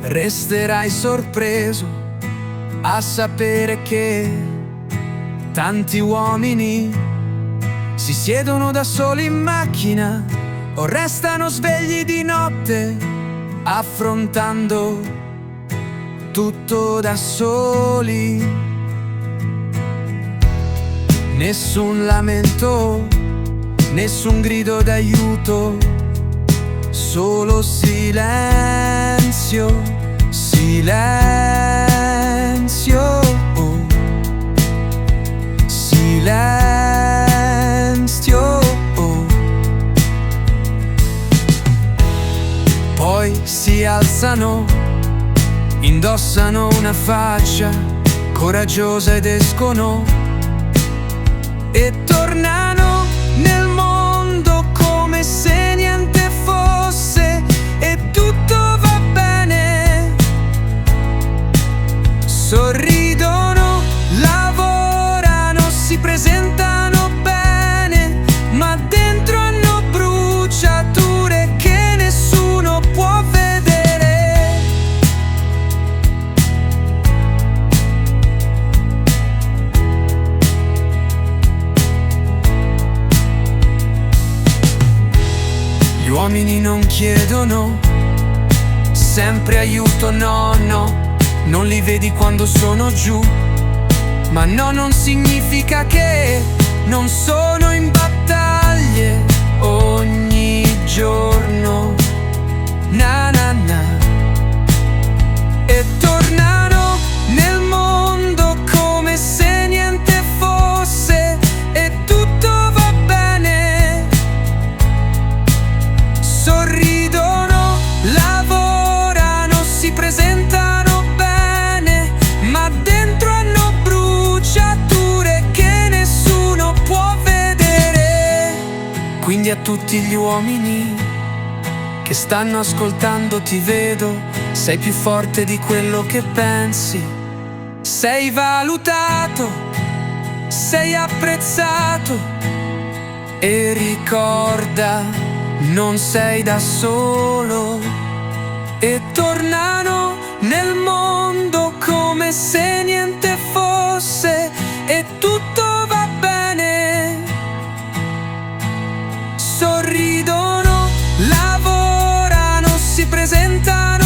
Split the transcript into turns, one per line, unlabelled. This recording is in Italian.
Resterai sorpreso a sapere che tanti uomini si siedono da soli in macchina o restano svegli di notte affrontando tutto da soli. Nessun lamento, nessun grido d'aiuto, solo silenzio, silenzio, oh. Silenzio, oh. Poi si alzano, indossano una faccia coraggiosa ed escono e tornano nel mondo come se niente fosse e tutto va bene. Sorridono, lavorano, si presentano bene, ma dentro hanno bruciature che nessuno può vedere. Gli uomini non chiedono sempre aiuto, no, no, non li vedi quando sono giù, ma no, non significa che non sono in battaglie ogni giorno, na na na. E tornano nel mondo come se niente fosse e tutto va bene. Sorridono, lavorano, si presentano bene, ma dentro hanno bruciature che nessuno può vedere. Quindi a tutti gli uomini che stanno ascoltando ti vedo, sei più forte di quello che pensi, sei valutato, sei apprezzato e ricorda, non sei da solo. E tornano nel mondo come se niente fosse e tutto va bene. Sorridono, lavorano, si presentano